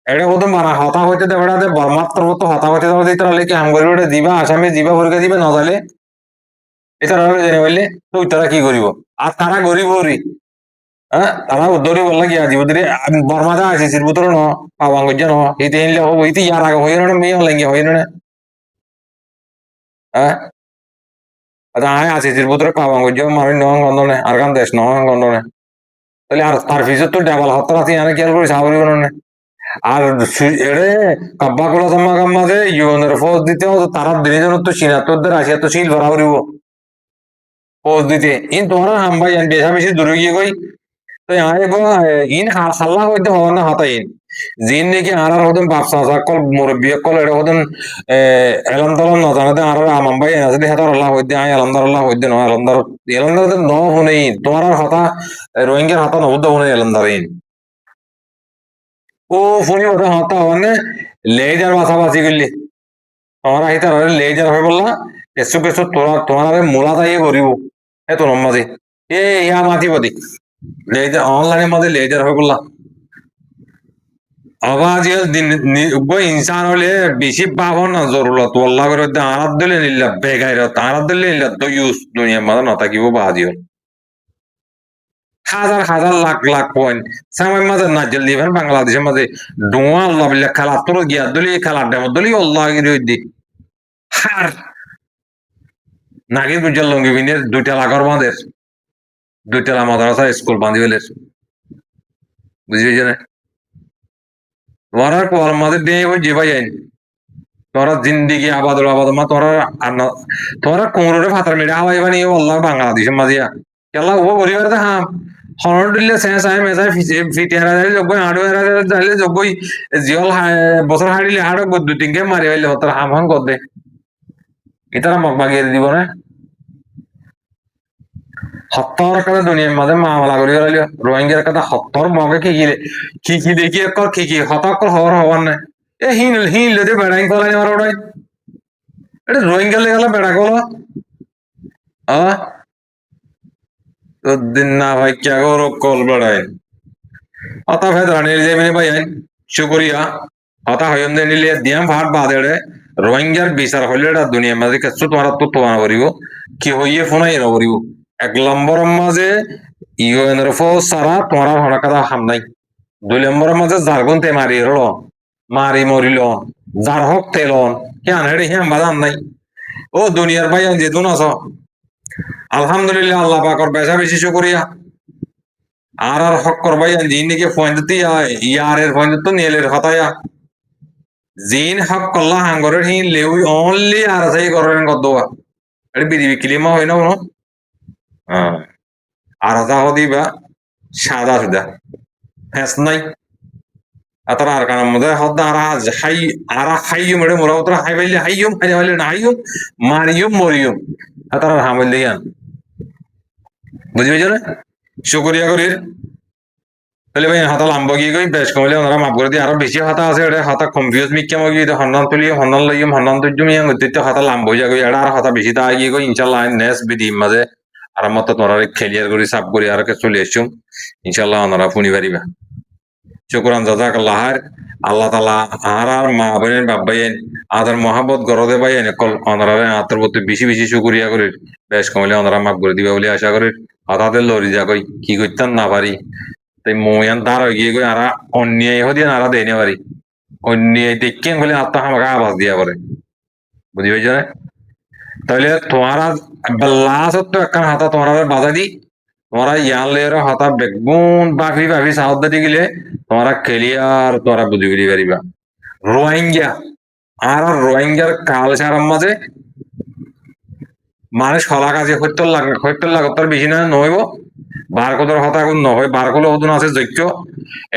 এটা কত মারা হতা হইতে দেবে বর্মাত্র তো হতা হইতে দেবে তারা লেখে হাম করিব দিবা আসামি দিবা ফরকা দিবে নজালে এটা জেনে বললে তো তারা কি করিব আর তারা গরিব হরি হ্যাঁ তারা উদ্দরি বললা কি আজি বুদরি বর্মাদা আছে সিরবুতর ন পাওয়াঙ্গ ন ইতে ইনলে হবো ইতে ইয়ার আগে হইল না মেয়ে হলেঙ্গে হইল না হ্যাঁ আয় আছে সিরবুতর পাওয়াঙ্গ মারি নং গন্ধনে আর কান দেশ নং গন্ধনে তাহলে আর তার ফিসে তো ডাবল হত্যা আছে আনে খেয়াল করে সাবরি না আর এরে কাব্বা গুলো জমা কাম্মা যে ইউনের ফৌজ দিতে তারা দিনের জন্য তো সিনাতদের আসিয়া তো শিল ভরা করিব ফৌজ দিতে ইন তোমরা হামবাই বেশা বেশি দূরে গিয়ে গই তো ইন হাল্লা হইতে হওয়ার না হতা ইন জিন নাকি আর হতেন বাপসা কল মুরব্বী কল এটা হতেন এলামদার না জানাতে আর আমাম্বাই আছে হাতার আল্লাহ হইতে আয় এলামদার আল্লাহ হইতে নয় এলামদার এলামদার ন শুনে তোমার হতা রোহিঙ্গার হতা নবুদ্ধ শুনে এলামদার ইন ও ফোনে ওটা হতা মানে লেজার বাছাবাছি করলি তোমরা হিতার লেজার হয়ে বললা কেসু কেসু তোরা তোমার মোলা তাইয়ে করিব এত নমাজি এ ইয়া মাতিবাদি লেজার অনলাইনের মাঝে লেজার হয়ে বললা আওয়াজ দিন ইনসান হলে বেশি পাবো না জরুরত ওল্লা করে আরাত দিলে নিল্লা বেগাইরত আরাত দিলে নিল্লা তো ইউজ দুনিয়ার মাঝে না থাকিব বাজি হল হাজার হাজার লাখ লাখ পয়েন্ট সামাই মাঝে নাজেল দিবেন বাংলাদেশের মাঝে ডোয়া আল্লাহ বিল্লাহ খেলা তোর গিয়া দলি খেলার ডেমো দলি আল্লাহ গিয়ে হার নাকি দুজন লঙ্গি বিনের দুইটা লাখর বাঁধের দুইটা মাদ্রাসা স্কুল বাঁধি ফেলে বুঝি পেয়েছে না তোরা কল মাঝে দিয়ে যে ভাই আইন তোরা জিন্দিগি আবাদুল আবাদ মা তোরা কোমরে ফাতার মেরে হাওয়াই বানি আল্লাহ বাংলাদেশের মাঝিয়া কেলা ও পরিবার হাম হনর দিলে সেন্সাই মেসাই ফিটে হারা যাইলে যোগ্য আড়ো হারা যাইলে যোগ্য জিয়ল বছর হারিলে আড়ো দুই তিনকে মারি হইলে হতার হাম হন করবে ইতারা মগ বাগিয়ে দিব না সত্তর কথা দুনিয়ার মাঝে মামলা করি গেল রোহিঙ্গার কথা সত্তর মগে কি দেখি কর কি হতাকর হওয়ার নাই এ হিন লেদে বেড়াই কলাই আমার ওটাই এটা রোহিঙ্গা লেগে বেড়া করলো দিন না ভাই কে করো কল বেড়াই হতা ভাই রানির যাবেন ভাই শুকরিয়া হতা হইন নিলে দিয়াম ভাট বাদে রোহিঙ্গার বিচার হইলে এটা দুনিয়ার মাঝে কিছু তোমার তো তোমার করিব কি হইয়ে ফোনাই করিব এক নম্বরের মাঝে ইউএনের সারা তোমার হরা কথা হাম নাই 2 নম্বরের মাঝে জারগুন তে মারি রল মারি মরিল যার হক তেলন কেন হেড়ে হ্যাঁ বাদান নাই ও দুনিয়ার ভাই যে দুন আছ আলহামদুলিল্লাহ আল্লাহ পাকর বেশা বেশি শুকরিয়া আর হক করবাই জিন নাকি ফয়েন্দি ইয়ারের ফয়েন্দ তো নিয়েলের হতায়া জিন হক করলা হাঙ্গরের হিন লেউ অনলি আর সেই করেন কদোয়া এটা বিধি কিলিমা হয় না কোনো আর হতা হদিবা সাদা সুদা হ্যাঁ নাই atara arkana muda hodda ara hay ara hayyum ede mura otra hay baile hayyum na hayyum mariyum moriyum atara hamelde yan বুঝি পেয়েছো না শুকরিয়া করি তাহলে ভাই হাতা লাম্বা গিয়ে গই বেশ কমলে ওনারা মাফ করে দিয়ে আরো বেশি হাতা আছে এটা হাতা কনফিউজ মিক্কা মগি হন্নান তুলি হন্নান লইম হন্নান তুজুম ইয়াং উদ্দিত হাতা লাম্বা হয়ে যাগই এটা আর হাতা বেশি তা গিয়ে গই ইনশাআল্লাহ নেক্সট বিধি মাঝে আর মত তোরা খেলিয়ার করি সাফ করি আর কে চলে এসছুম ইনশাআল্লাহ ওনারা ফুনি পারিবা শুকরান জাযাকাল্লাহ আল্লাহ তাআলা আর মা বোনের বাবাইন আদার মহব্বত গরদে বাইন কল ওনারা আতর প্রতি বেশি বেশি শুকরিয়া করি বেশ কমলে ওনারা মাফ করে দিবা বলে আশা করি হাতাতে লরি যা কই কি করতাম না পারি তাই ময়ান তার গিয়ে গই আর অন্যায় হদিয়া নারা দেয় না পারি অন্যায় দেখে বলে আত্মা আমাকে আওয়াজ দিয়া করে বুঝি পেয়েছ না তাহলে তোমারা লাস্ট তো একটা হাতা তোমরা বাধা দি তোমরা ইয়ান লের হাতা বেগুন বাফি বাফি সাউথ দি গেলে তোমরা ক্লিয়ার তোমরা বুঝি বুঝি পারিবা রোহিঙ্গা আর রোহিঙ্গার কালচার মাঝে মানুষ হলা কাজে সত্তর লাখ তার বেশি না নহব বারকোদর হতা গুণ নহয় বারকোলো হতুন আছে যজ্ঞ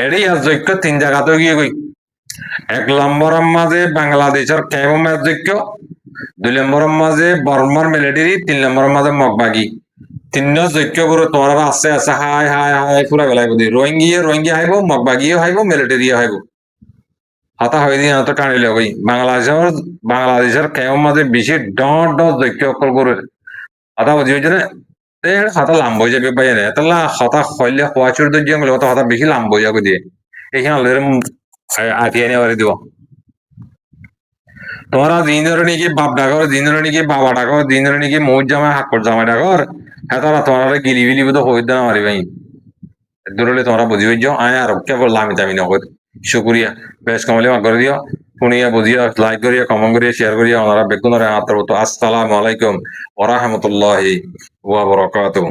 এটাই আর যজ্ঞ 3 জায়গাতে গিয়ে গই 1 নম্বরের মাঝে বাংলাদেশের ক্যাবমের যজ্ঞ 2 নম্বরের মাঝে বর্মার মিলিটারি 3 নম্বরের মাঝে মগবাগি 3 যজ্ঞ করে তোমরা আছে আছে হাই হাই হাই পুরা বেলাই বুঝি রোহিঙ্গা হাইব মগবাগিও হাইব মিলিটারিও হাইব হাতা হয়ে দিয়ে তো টানিলে গই বাংলাদেশের ক্যাবমের মাঝে বেশি ডট যজ্ঞ অকল করে হাতা বুঝি হয়েছে না হাতা লাম্ব হয়ে যাবে পাই না তাহলে হাতা হইলে হওয়া চুর দিয়ে গেলে হাতা বেশি লাম্ব হয়ে যাবে দিয়ে এইখানে আটিয়ে নিয়ে বাড়ি দিব তোমরা দিন ধরে নাকি বাপ ডাকর দিন ধরে নাকি বাবা ডাকর দিন ধরে নাকি মৌজ জামাই হাক্কর জামাই ডাকর হ্যাঁ তারা তোমরা গিলি বিলি তো হয়ে দেওয়া মারি ভাই দূরলে তোমরা বুঝি হয়ে যাও আয় আর কেবল লামি দামি নগদ শুক্রিয়া বেশ কমলে মাফ করে দিও শুনিয়া বুঝিয়া লাইক করিয়া কমেন্ট করিয়া শেয়ার করিয়া ওনারা বেগুনের আত্মরত আসসালামু আলাইকুম ওয়া রাহমাতুল্লাহি ওয়া বারাকাতুহু